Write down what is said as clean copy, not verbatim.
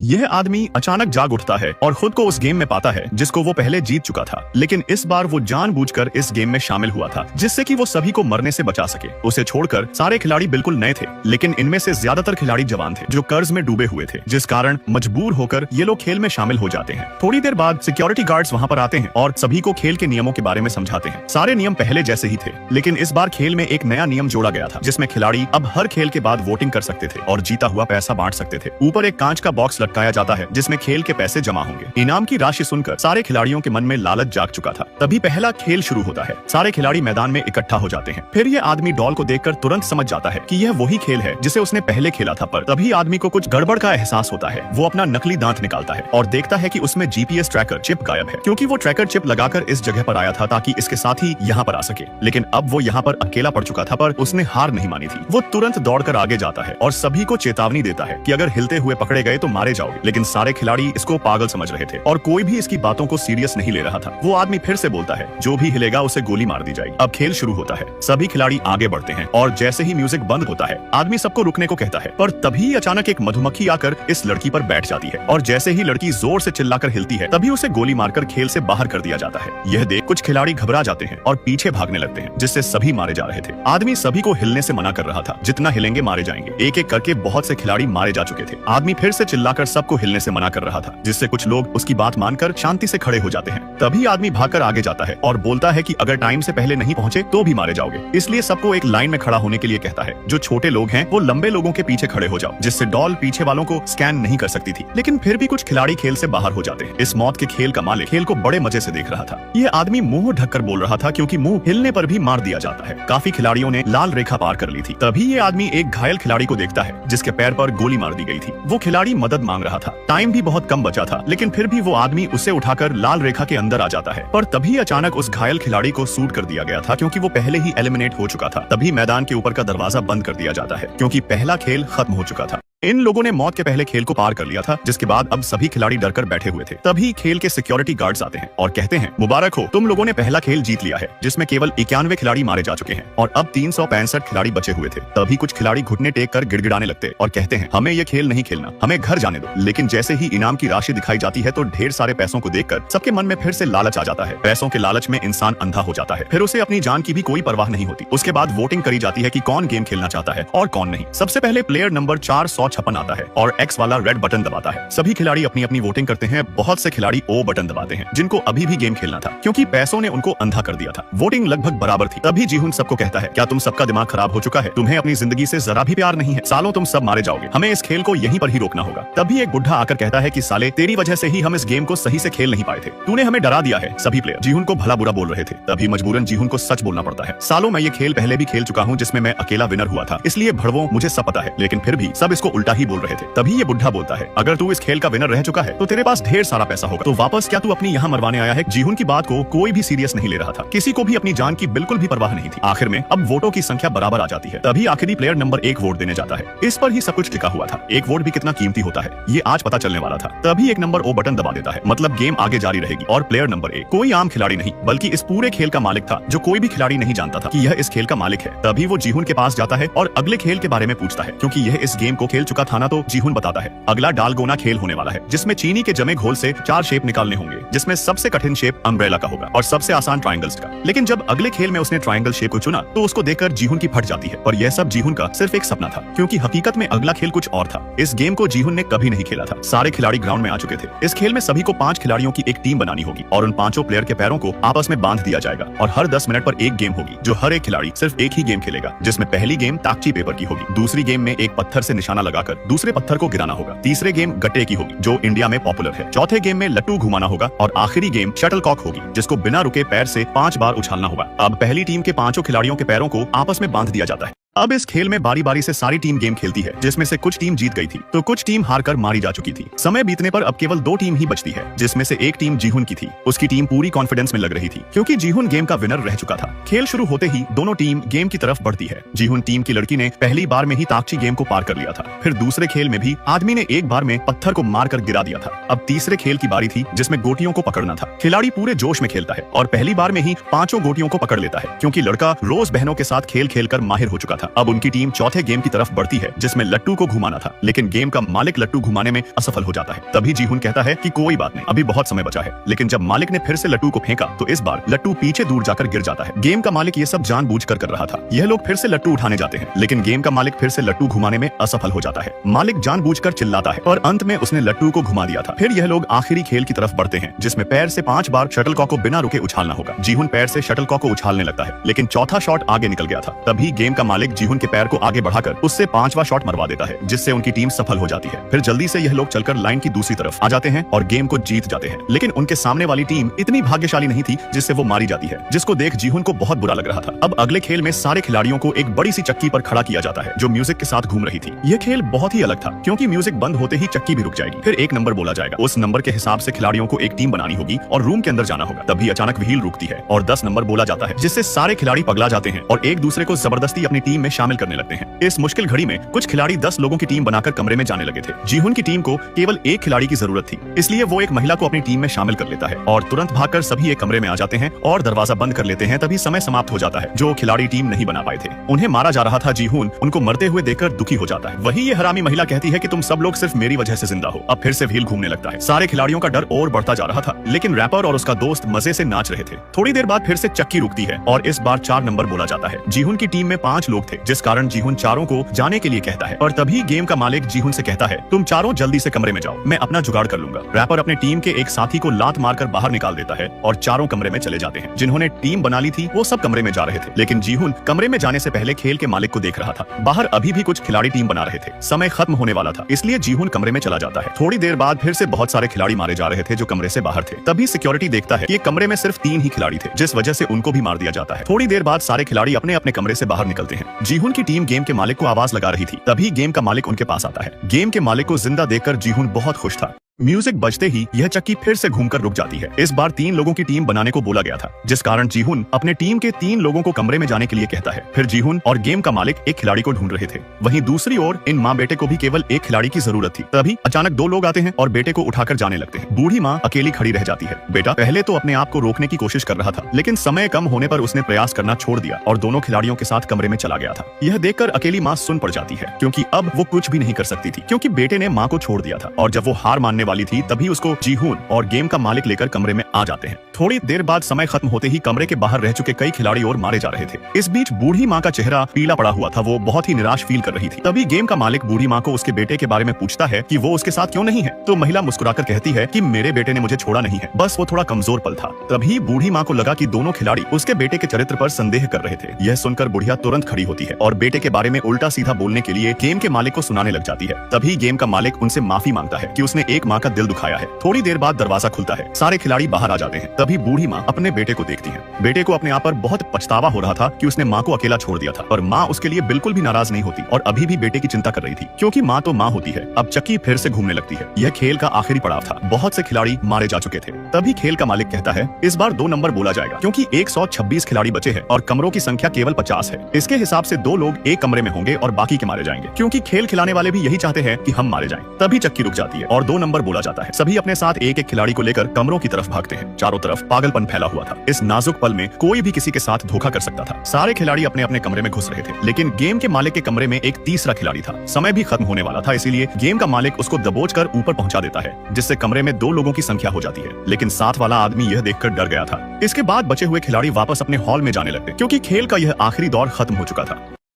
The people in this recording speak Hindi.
यह आदमी अचानक जाग उठता है और खुद को उस गेम में पाता है जिसको वो पहले जीत चुका था, लेकिन इस बार वो जानबूझकर इस गेम में शामिल हुआ था जिससे कि वो सभी को मरने से बचा सके। उसे छोड़कर सारे खिलाड़ी बिल्कुल नए थे, लेकिन इनमें से ज्यादातर खिलाड़ी जवान थे जो कर्ज में डूबे हुए थे, जिस कारण मजबूर होकर ये लोग खेल में शामिल हो जाते हैं। थोड़ी देर बाद सिक्योरिटी गार्ड्स वहाँ पर आते हैं और सभी को खेल के नियमों के बारे में समझाते हैं। सारे नियम पहले जैसे ही थे, लेकिन इस बार खेल में एक नया नियम जोड़ा गया था जिसमें खिलाड़ी अब हर खेल के बाद वोटिंग कर सकते थे और जीता हुआ पैसा बांट सकते थे। ऊपर एक कांच का बॉक्स लटकाया जाता है जिसमें खेल के पैसे जमा होंगे। इनाम की राशि सुनकर सारे खिलाड़ियों के मन में लालच जाग चुका था। तभी पहला खेल शुरू होता है। सारे खिलाड़ी मैदान में इकट्ठा हो जाते हैं। फिर ये आदमी डॉल को देखकर तुरंत समझ जाता है कि यह वही खेल है जिसे उसने पहले खेला था, पर तभी आदमी को कुछ गड़बड़ का एहसास होता है। वो अपना नकली दांत निकालता है और देखता है कि उसमें जीपीएस ट्रैकर चिप गायब है, क्योंकि वो ट्रैकर चिप लगाकर इस जगह पर आया था ताकि इसके साथी यहाँ पर आ सके। लेकिन अब वो यहाँ पर अकेला पड़ चुका था, पर उसने हार नहीं मानी थी। वो तुरंत दौड़कर आगे जाता है और सभी को चेतावनी देता है कि अगर हिलते हुए पकड़े गए तो मारे जाओगे। लेकिन सारे खिलाड़ी इसको पागल समझ रहे थे और कोई भी इसकी बातों को सीरियस नहीं ले रहा था। वो आदमी फिर से बोलता है, जो भी हिलेगा उसे गोली मार दी जाएगी। अब खेल शुरू होता है। सभी खिलाड़ी आगे बढ़ते हैं और जैसे ही म्यूजिक बंद होता है, आदमी सबको रुकने को कहता है, पर तभी अचानक एक मधुमक्खी आकर इस लड़की पर बैठ जाती है और जैसे ही लड़की जोर से चिल्लाकर हिलती है, तभी उसे गोली मारकर खेल से बाहर कर दिया जाता है। यह देख कुछ खिलाड़ी घबरा जाते हैं और पीछे भागने लगते हैं, जिससे सभी मारे जा रहे थे। आदमी सभी को हिलने से मना कर रहा था, जितना हिलेंगे मारे जाएंगे। एक एक करके बहुत से खिलाड़ी मारे जा चुके थे। आदमी फिर से चिल्लाकर सबको हिलने से मना कर रहा था, जिससे कुछ लोग उसकी बात मानकर शांति से खड़े हो जाते हैं। तभी आदमी भागकर आगे जाता है और बोलता है कि अगर टाइम से पहले नहीं पहुंचे तो भी मारे जाओगे, इसलिए सबको एक लाइन में खड़ा होने के लिए कहता है। जो छोटे लोग हैं वो लंबे लोगों के पीछे खड़े हो जाओ, जिससे डॉल पीछे वालों को स्कैन नहीं कर सकती थी। लेकिन फिर भी कुछ खिलाड़ी खेल से बाहर हो जाते हैं। इस मौत के खेल का मालिक खेल को बड़े मजे से देख रहा था। यह आदमी मुंह ढककर बोल रहा था, क्योंकि मुंह हिलने पर भी मार दिया जाता है। काफी खिलाड़ियों ने लाल रेखा पार कर ली थी। तभी ये आदमी एक घायल खिलाड़ी को देखता है जिसके पैर पर गोली मार दी गई थी। वो खिलाड़ी मदद मांग रहा था। टाइम भी बहुत कम बचा था, लेकिन फिर भी वो आदमी उसे उठाकर लाल रेखा के अंदर आ जाता है। पर तभी अचानक उस घायल खिलाड़ी को शूट कर दिया गया था, क्योंकि वो पहले ही एलिमिनेट हो चुका था। तभी मैदान के ऊपर का दरवाजा बंद कर दिया जाता है, क्योंकि पहला खेल खत्म हो चुका था। इन लोगों ने मौत के पहले खेल को पार कर लिया था, जिसके बाद अब सभी खिलाड़ी डरकर बैठे हुए थे। तभी खेल के सिक्योरिटी गार्ड्स आते हैं और कहते हैं, मुबारक हो, तुम लोगों ने पहला खेल जीत लिया है, जिसमें केवल 91 खिलाड़ी मारे जा चुके हैं और अब 365 खिलाड़ी बचे हुए थे। तभी कुछ खिलाड़ी घुटने टेक कर गिड़गिड़ाने लगते और कहते हैं, हमें ये खेल नहीं खेलना, हमें घर जाने दो। लेकिन जैसे ही इनाम की राशि दिखाई जाती है तो ढेर सारे पैसों को देखकर सबके मन में फिर से लालच आ जाता है। पैसों के लालच में इंसान अंधा हो जाता है। फिर उसे अपनी जान की भी कोई परवाह नहीं होती। उसके बाद वोटिंग करी जाती है कि कौन गेम खेलना चाहता है और कौन नहीं। सबसे पहले प्लेयर नंबर 456 आता है और एक्स वाला रेड बटन दबाता है। सभी खिलाड़ी अपनी अपनी वोटिंग करते हैं। बहुत से खिलाड़ी ओ बटन दबाते हैं, जिनको अभी भी गेम खेलना था, क्योंकि पैसों ने उनको अंधा कर दिया था। वोटिंग लगभग बराबर थी। तभी जीहुन सबको कहता है, क्या तुम सबका दिमाग खराब हो चुका है? तुम्हें अपनी जिंदगी से जरा भी प्यार नहीं है? सालों तुम सब मारे जाओगे। हमें इस खेल को यहीं पर ही रोकना होगा। तभी एक बुढ़ा आकर कहता है कि साले, तेरी वजह से ही हम इस गेम को सही से खेल नहीं पाए थे। तूने हमें डरा दिया है। सभी प्लेयर जीहुन को भला बुरा बोल रहे थे। तभी मजबूरन जीहुन को सच बोलना पड़ता है। सालों मैं ये खेल पहले भी खेल चुका हूँ, जिसमें मैं अकेला विनर हुआ था, इसलिए भड़वों मुझे सब पता है। लेकिन फिर भी सब इसको उल्टा ही बोल रहे थे। तभी ये बुढ़ा बोलता है, अगर तू इस खेल का विनर रह चुका है तो तेरे पास ढेर सारा पैसा होगा, तो वापस क्या तू अपनी यहाँ मरवाने आया है? जीहुन की बात को कोई भी सीरियस नहीं ले रहा था। किसी को भी अपनी जान की बिल्कुल भी परवाह नहीं थी। आखिर में अब वोटों की संख्या बराबर आ जाती है। तभी आखिरी प्लेयर नंबर 1 वोट देने जाता है। इस पर ही सब कुछ टिका हुआ था। एक वोट भी कितना कीमती होता है, ये आज पता चलने वाला था। तभी एक नंबर ओ बटन दबा देता है, मतलब गेम आगे जारी रहेगी। और प्लेयर नंबर 1 कोई आम खिलाड़ी नहीं, बल्कि इस पूरे खेल का मालिक था, जो कोई भी खिलाड़ी नहीं जानता था कि यह इस खेल का मालिक है। तभी वो जीहुन के पास जाता है और अगले खेल के बारे में पूछता है, क्योंकि यह इस गेम को खेल चुका था ना। तो जीहुन बताता है, अगला डालगोना खेल होने वाला है, जिसमें चीनी के जमे घोल से 4 शेप निकालने होंगे, जिसमें सबसे कठिन शेप अम्ब्रेला का होगा और सबसे आसान ट्रायंगल्स का। लेकिन जब अगले खेल में उसने ट्रायंगल शेप को चुना तो उसको देखकर जीहुन की फट जाती है। पर यह सब जीहुन का सिर्फ एक सपना था, क्योंकि हकीकत में अगला खेल कुछ और था। इस गेम को जीहुन ने कभी नहीं खेला था। सारे खिलाड़ी ग्राउंड में आ चुके थे। इस खेल में सभी को 5 खिलाड़ियों की एक टीम बनानी होगी और उन 5 प्लेयर के पैरों को आपस में बांध दिया जाएगा और हर 10 मिनट पर एक गेम होगी, जो हर एक खिलाड़ी सिर्फ एक ही गेम खेलेगा, जिसमें पहली गेम ताकची पेपर की होगी, दूसरी गेम में एक पत्थर से निशाना लगाकर दूसरे पत्थर को गिराना होगा, तीसरे गेम गट्टे की होगी, जो इंडिया में पॉपुलर है, चौथे गेम में लट्टू घुमाना होगा और आखिरी गेम शटलकॉक होगी, जिसको बिना रुके पैर से 5 बार उछालना होगा। अब पहली टीम के 5 खिलाड़ियों के पैरों को आपस में बांध दिया जाता है। अब इस खेल में बारी बारी से सारी टीम गेम खेलती है, जिसमें से कुछ टीम जीत गई थी तो कुछ टीम हारकर मारी जा चुकी थी। समय बीतने पर अब केवल 2 टीम ही बचती है, जिसमें से एक टीम जीहुन की थी। उसकी टीम पूरी कॉन्फिडेंस में लग रही थी, क्योंकि जीहुन गेम का विनर रह चुका था। खेल शुरू होते ही दोनों टीम गेम की तरफ बढ़ती है। जीहुन टीम की लड़की ने पहली बार में ही ताकची गेम को पार कर लिया था। फिर दूसरे खेल में भी आदमी ने एक बार में पत्थर को मारकर गिरा दिया था। अब तीसरे खेल की बारी थी, जिसमें गोटियों को पकड़ना था। खिलाड़ी पूरे जोश में खेलता है और पहली बार में ही 5 गोटियों को पकड़ लेता है, क्योंकि लड़का रोज बहनों के साथ खेल खेलकर माहिर हो चुका था। था। अब उनकी टीम चौथे गेम की तरफ बढ़ती है जिसमें लट्टू को घुमाना था, लेकिन गेम का मालिक लट्टू घुमाने में असफल हो जाता है। तभी जीहुन कहता है कि कोई बात नहीं, अभी बहुत समय बचा है। लेकिन जब मालिक ने फिर से लट्टू को फेंका तो इस बार लट्टू पीछे दूर जाकर गिर जाता है। गेम का मालिक ये सब जानबूझकर कर रहा था। यह लोग फिर से लट्टू उठाने जाते हैं, लेकिन गेम का मालिक फिर से लट्टू घुमाने में असफल हो जाता है। मालिक जानबूझकर चिल्लाता है और अंत में उसने लट्टू को घुमा दिया था। फिर यह लोग आखिरी खेल की तरफ बढ़ते हैं जिसमें पैर से 5 बार शटलकॉक को बिना रुके उछालना होगा। जीहुन पैर से शटलकॉक को उछालने लगता है, लेकिन चौथा शॉट आगे निकल गया था। तभी गेम का मालिक जीहुन के पैर को आगे बढ़ाकर उससे 5वां शॉट मरवा देता है, जिससे उनकी टीम सफल हो जाती है। फिर जल्दी से यह लोग चलकर लाइन की दूसरी तरफ आ जाते हैं और गेम को जीत जाते हैं। लेकिन उनके सामने वाली टीम इतनी भाग्यशाली नहीं थी जिससे वो मारी जाती है, जिसको देख जीहुन को बहुत बुरा लग रहा था। अब अगले खेल में सारे खिलाड़ियों को एक बड़ी सी चक्की पर खड़ा किया जाता है जो म्यूजिक के साथ घूम रही थी। यह खेल बहुत ही अलग था क्योंकि म्यूजिक बंद होते ही चक्की भी रुक जाएगी। फिर एक नंबर बोला जाएगा, उस नंबर के हिसाब से खिलाड़ियों को एक टीम बनानी होगी और रूम के अंदर जाना होगा। तभी अचानक व्हील रुकती है और 10 नंबर बोला जाता है, जिससे सारे खिलाड़ी पगला जाते हैं और एक दूसरे को जबरदस्ती अपनी टीम में शामिल करने लगते हैं। इस मुश्किल घड़ी में कुछ खिलाड़ी 10 लोगों की टीम बनाकर कमरे में जाने लगे थे। जीहुन की टीम को केवल एक खिलाड़ी की जरूरत थी, इसलिए वो एक महिला को अपनी टीम में शामिल कर लेता है और तुरंत भागकर सभी एक कमरे में आ जाते हैं और दरवाजा बंद कर लेते हैं। तभी समय समाप्त हो जाता है। जो खिलाड़ी टीम नहीं बना पाए थे उन्हें मारा जा रहा था। जीहुन उनको मरते हुए देखकर दुखी हो जाता है। वही ये हरामी महिला कहती है कि तुम सब लोग सिर्फ मेरी वजह से जिंदा हो। अब फिर से व्हील घूमने लगता है। सारे खिलाड़ियों का डर और बढ़ता जा रहा था, लेकिन रैपर और उसका दोस्त मजे से नाच रहे थे। थोड़ी देर बाद फिर से चक्की रुकती है और इस बार 4 नंबर बोला जाता है। जीहुन की टीम में 5 लोग थे, जिस कारण जीहुन चारों को जाने के लिए कहता है। और तभी गेम का मालिक जीहुन से कहता है, तुम चारों जल्दी से कमरे में जाओ, मैं अपना जुगाड़ कर लूंगा। रैपर अपने टीम के एक साथी को लात मारकर बाहर निकाल देता है और चारों कमरे में चले जाते हैं। जिन्होंने टीम बना ली थी वो सब कमरे में जा रहे थे, लेकिन जीहुन कमरे में जाने से पहले खेल के मालिक को देख रहा था। बाहर अभी भी कुछ खिलाड़ी टीम बना रहे थे। समय खत्म होने वाला था, इसलिए जीहुन कमरे में चला जाता है। थोड़ी देर बाद फिर से बहुत सारे खिलाड़ी मारे जा रहे थे जो कमरे से बाहर थे। तभी सिक्योरिटी देखता है कि कमरे में सिर्फ 3 ही खिलाड़ी थे, जिस वजह से उनको भी मार दिया जाता है। थोड़ी देर बाद सारे खिलाड़ी अपने अपने कमरे से बाहर निकलते हैं। जीहुन की टीम गेम के मालिक को आवाज लगा रही थी। तभी गेम का मालिक उनके पास आता है। गेम के मालिक को जिंदा देखकर जीहुन बहुत खुश था। म्यूजिक बजते ही यह चक्की फिर से घूमकर रुक जाती है। इस बार 3 लोगों की टीम बनाने को बोला गया था, जिस कारण जीहुन अपने टीम के 3 लोगों को कमरे में जाने के लिए कहता है। फिर जीहुन और गेम का मालिक एक खिलाड़ी को ढूंढ रहे थे। वहीं दूसरी ओर इन माँ बेटे को भी केवल एक खिलाड़ी की जरूरत थी। तभी अचानक 2 लोग आते हैं और बेटे को उठाकर जाने लगते हैं। बूढ़ी माँ अकेली खड़ी रह जाती है। बेटा पहले तो अपने आप को रोकने की कोशिश कर रहा था, लेकिन समय कम होने पर उसने प्रयास करना छोड़ दिया और दोनों खिलाड़ियों के साथ कमरे में चला गया था। यह देखकर अकेली माँ सुन पड़ जाती है, क्योंकि अब वो कुछ भी नहीं कर सकती थी, क्योंकि बेटे ने माँ को छोड़ दिया था। और जब वो हार मानने वाली थी तभी उसको जीहुन और गेम का मालिक लेकर कमरे में आ जाते हैं। थोड़ी देर बाद समय खत्म होते ही कमरे के बाहर रह चुके कई खिलाड़ी और मारे जा रहे थे। इस बीच बूढ़ी माँ का चेहरा पीला पड़ा हुआ था। वो बहुत ही निराश फील कर रही थी। तभी गेम का मालिक बूढ़ी माँ को उसके बेटे के बारे में पूछता है कि वो उसके साथ क्यों नहीं है। तो महिला मुस्कुराकर कहती है कि मेरे बेटे ने मुझे छोड़ा नहीं है, बस वो थोड़ा कमजोर पल था। तभी बूढ़ी माँ को लगा कि दोनों खिलाड़ी उसके बेटे के चरित्र पर संदेह कर रहे थे। यह सुनकर बुढ़िया तुरंत खड़ी होती है और बेटे के बारे में उल्टा सीधा बोलने के लिए गेम के मालिक को सुनाने लग जाती है। तभी गेम का मालिक उनसे माफी मांगता है कि उसने एक माँ का दिल दुखाया है। थोड़ी देर बाद दरवाजा खुलता है। सारे खिलाड़ी बाहर आ जाते हैं। तभी बूढ़ी माँ अपने बेटे को देखती है। बेटे को अपने आप पर बहुत पछतावा हो रहा था कि उसने माँ को अकेला छोड़ दिया था, पर माँ उसके लिए बिल्कुल भी नाराज नहीं होती और अभी भी बेटे की चिंता कर रही थी, क्योंकि माँ तो माँ होती है। अब चक्की फिर से घूमने लगती है। यह खेल का आखिरी पड़ाव था। बहुत से खिलाड़ी मारे जा चुके थे। तभी खेल का मालिक कहता है, इस बार 2 नंबर बोला जाएगा, क्योंकि 126 खिलाड़ी बचे हैं और कमरों की संख्या केवल 50 है। इसके हिसाब से 2 लोग एक कमरे में होंगे और बाकी के मारे जाएंगे, क्योंकि खेल खिलाने वाले भी यही चाहते हैं कि हम मारे जाएं। तभी चक्की रुक जाती है और 2 नंबर बोला जाता है। सभी अपने साथ एक एक खिलाड़ी को लेकर कमरों की तरफ भागते हैं। चारों तरफ पागलपन फैला हुआ था। इस नाजुक पल में कोई भी किसी के साथ धोखा कर सकता था। सारे खिलाड़ी अपने अपने कमरे में घुस रहे थे, लेकिन गेम के मालिक के कमरे में एक तीसरा खिलाड़ी था। समय भी खत्म होने वाला था, इसीलिए गेम का मालिक उसको दबोचकर ऊपर पहुंचा देता है, जिससे कमरे में 2 लोगों की संख्या हो जाती है। लेकिन साथ वाला आदमी यह देखकर डर गया था। इसके बाद बचे हुए खिलाड़ी वापस अपने हॉल में जाने लगते, क्योंकि खेल का यह आखिरी दौर खत्म हो चुका था।